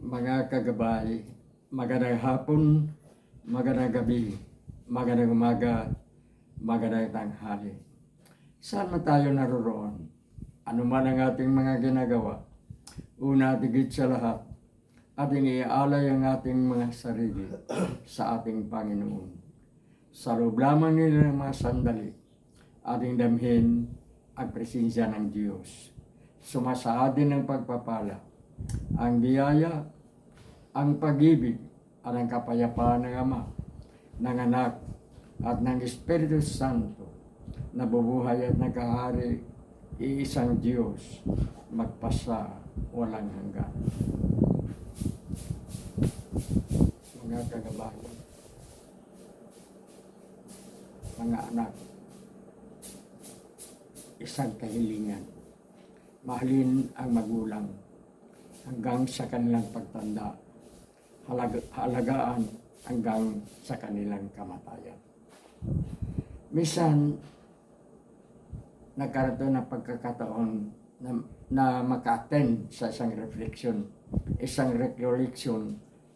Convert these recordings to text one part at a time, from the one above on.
Mga kagabay, magandang hapon, magandang gabi, magandang umaga, magandang tanghali. Saan man tayo naroroon, ano man ang ating mga ginagawa, una tigit sa lahat, ating iaalay ang ating mga sarili sa ating Panginoon. Sa loob lamang nila ng mga sandali, ating damhin ang presensya ng Diyos. Sumasaadin ng pagpapala, ang biyaya, ang pag-ibig, at ang kapayapaan ng Ama, ng Anak, at ng Espiritu Santo, na bubuhay at nagkahari, iisang Diyos, magpasa walang hanggan. Mga kagabayan, mga anak, isang kahilingan, mahalin ang magulang hanggang sa kanilang pagtanda, halagaan hanggang sa kanilang kamatayan. Minsan, nagkaroon ng pagkakataon na maka-attend sa isang recollection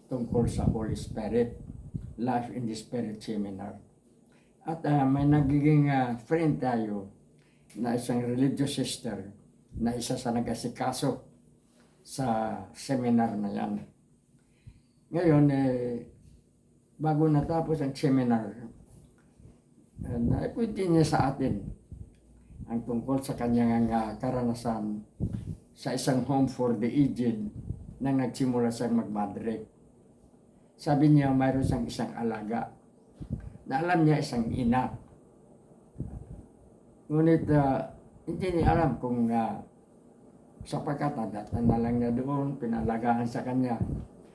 tungkol sa Holy Spirit, Life in the Spirit Seminar. At may nagiging friend tayo na isang religious sister na isa sa nag-asikaso sa seminar na yan. Ngayon, bago natapos ang seminar, naipunti niya sa atin ang tungkol sa kanyang karanasan sa isang home for the aged nang nagsimula siyang mag-Madrid. Sabi niya mayroon siyang isang alaga na alam niya isang ina. Ngunit hindi niya alam kung sapagkat nadatnan lang niya doon, pinalagaan sa kanya.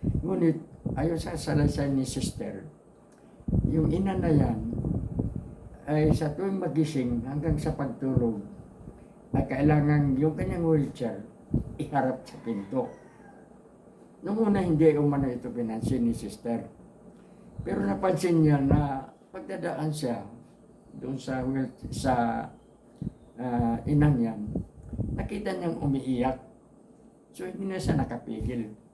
Ngunit ayon sa salaysay ni sister, yung ina na yan ay sa tuwing magising hanggang sa pagtulog ay kailangan yung kanyang wheelchair iharap sa pinto. Noong una hindi umano ito pinansin ni sister. Pero napansin niya na pagdadaan siya doon sa inang yan, nakita niyang umiiyak. So hindi na siya nakapigil.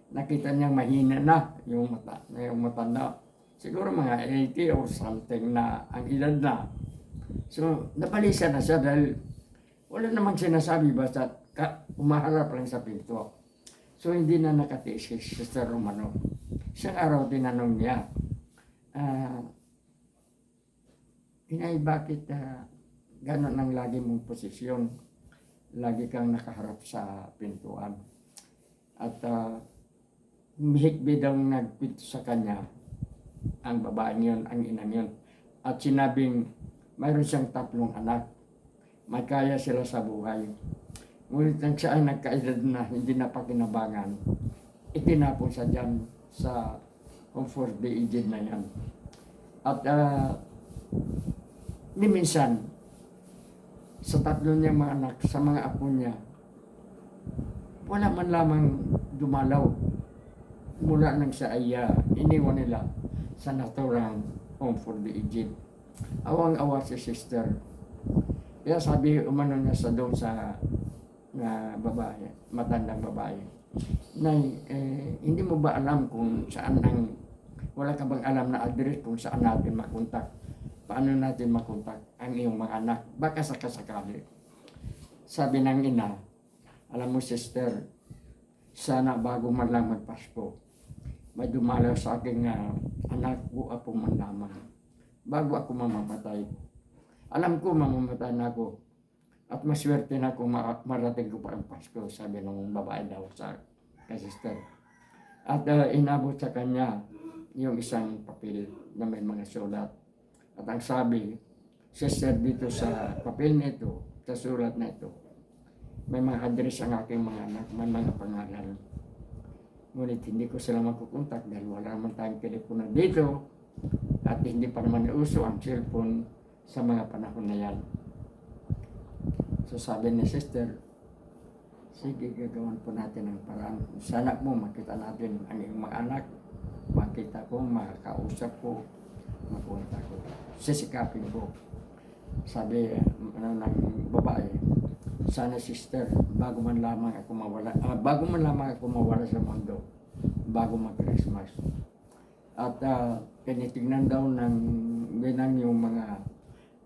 Nakita niyang mahina na yung mata na. Siguro mga 80 or something na ang edad na. So nabalisa na siya dahil wala namang sinasabi basta umaharap lang sa pinto. So hindi na nakatiis si Sister Romano. Isang araw tinanong niya, Inay, bakit gano'n ang lagi mong posisyon? Lagi kang nakaharap sa pintuan. At humihikbi daw nagpito sa kanya ang babaeng yun, ang inang yun. At sinabing mayroon siyang 3 anak. Magkaya sila sa buhay. Ngunit nang siya ay nagkaedad na hindi na pakinabangan, itinapon siya dyan sa home for the aged na yan. At ni minsan, sa 3 niyang mga anak, sa mga apo niya, wala man lamang dumalaw mula nang siya ay iniwan nila sa naturang home for the aged. Awang-awa si sister. Kaya sabi umano niya sa doon sa babae, matandang babae, Nay, hindi mo ba alam kung saan wala ka bang alam na address kung saan natin makontak? Paano natin makontak ang iyong mga anak? Baka sakasakali. Sabi ng ina, alam mo sister, sana bago man lang magpasko, may dumalaw sa aking anak ko ako man lamang. Bago ako mamamatay. Alam ko mamamatay na ako. At maswerte na kung marating ko pa ang Pasko, sabi ng babae daw sa sister. At inabot sa kanya yung isang papel na may mga sulat. At ang sabi, sister, dito sa papel na ito, sa sulat na ito, may mga address ang aking mga anak, may mga pangalan. Ngunit hindi ko sila makukontak dahil wala naman tayong telepono dito at hindi pa naman uso ang cellphone sa mga panahon na yan. So sabi ni sister, sige, gagawin po natin ang paraan. Sana mo makita natin ang iyong mga anak, makita ko, makakausap ko, makunta ko. Sisikapin ko. Sabi ng babae, sana sister, bago man lamang ako mawala sa mundo, bago mag-Christmas. At tinitignan daw ng binang yung mga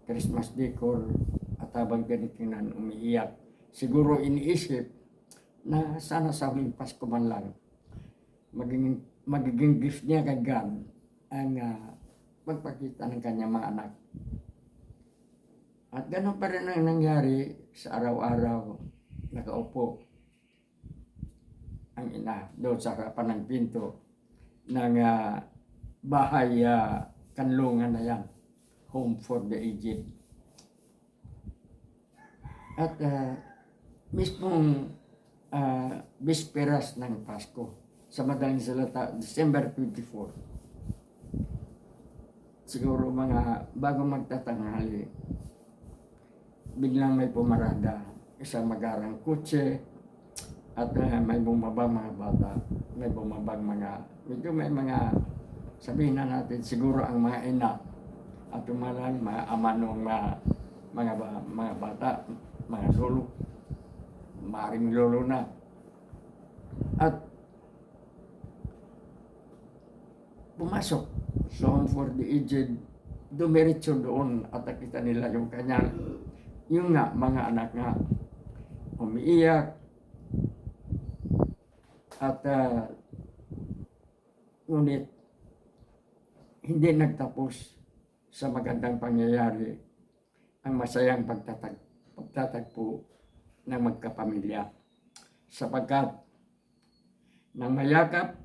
Christmas decor at habang tinitignan umiiyak. Siguro iniisip na sana sa huling Pasko man lang magiging gift niya kay God ang magpakita ng kanyang mga anak. At ganoon pa rin ang nangyari sa araw-araw. Nakaupo ang ina doon sa harapan ng pinto ng bahay kanlungan na yan, home for the aged. At mismong bisperas ng Pasko, sa madaling salita, December 24, siguro mga bago magtatanghali, biglang may pumarada, isang magarang kutse, at may bumabang mga bata, may bumabang medyo may mga, sabihin na natin, siguro ang mga ina, at tumalang mga ama ng mga bata, mga lolo, maring lolo na. At pumasok sa home for the aged, dumiretso doon at nakita nila yung kanyang, yung mga anak nga, umiiyak. At ngunit hindi nagtapos sa magandang pangyayari ang masayang pagtatagpo ng magkapamilya, sapagkat nang mayakap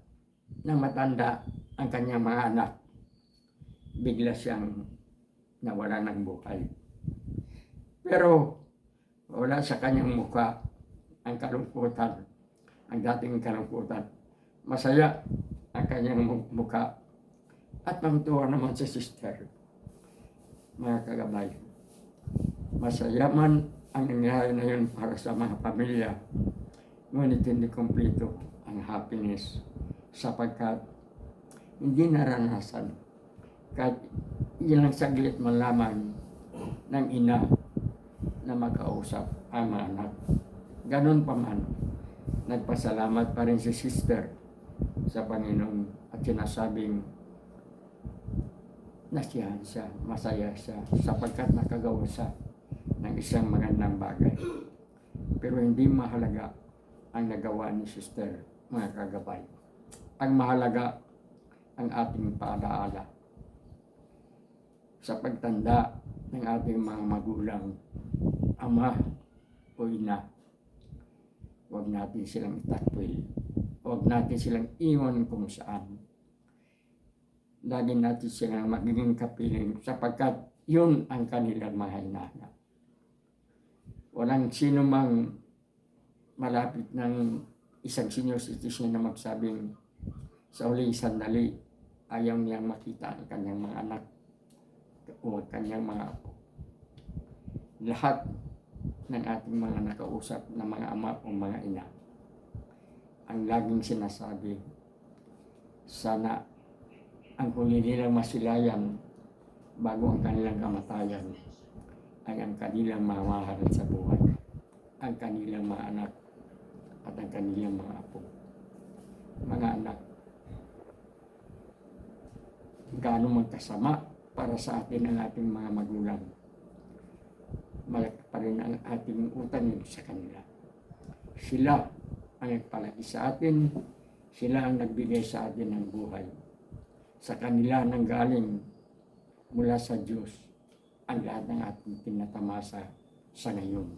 ng matanda ang kanyang mga anak, bigla siyang nawala ng buhay. Pero wala sa kanyang mukha ang kalungkutan, ang dating kalungkutan. Masaya ang kanyang mukha at natuwa naman si sister. Mga kagabay, masaya man ang nangyari na yun para sa mga pamilya, ngunit hindi kumpleto ang happiness sapagkat hindi naranasan kahit ilang saglit man lamang ng ina na makausap ang mga anak. Ganon pa man, nagpasalamat pa rin si sister sa Panginoon at sinasabing nasiyahan siya, masaya siya sapagkat nakagawa siya ng isang magandang bagay. Pero hindi mahalaga ang nagawa ni sister, mga kagabay. Ang mahalaga ang ating paalaala sa pagtanda ng ating mga magulang, ama o ina. Huwag natin silang itakpil. Huwag natin silang iwan kung saan. Lagi natin silang magiging kapiling sapagkat yun ang kanilang mga hinahangad. Walang sino mang malapit ng isang senior citizen na magsabing sa huling sandali ayaw niyang makita ang kanyang mga anak o kanyang mga apo. Lahat ng ating mga nakausap na mga ama o mga ina, ang laging sinasabi, sana ang huli nilang masilayan bago ang kanilang kamatayan ay ang kanilang mga mahal sa buhay, ang kanilang mga anak at ang kanilang mga apo. Mga anak, gaano magkasama para sa atin ang ating mga magulang, malaki pa rin ang ating utang sa kanila. Sila ang nagpalaki sa atin, sila ang nagbigay sa atin ng buhay. Sa kanila nanggaling mula sa Diyos ang lahat ng ating tinatamasa sa ngayon.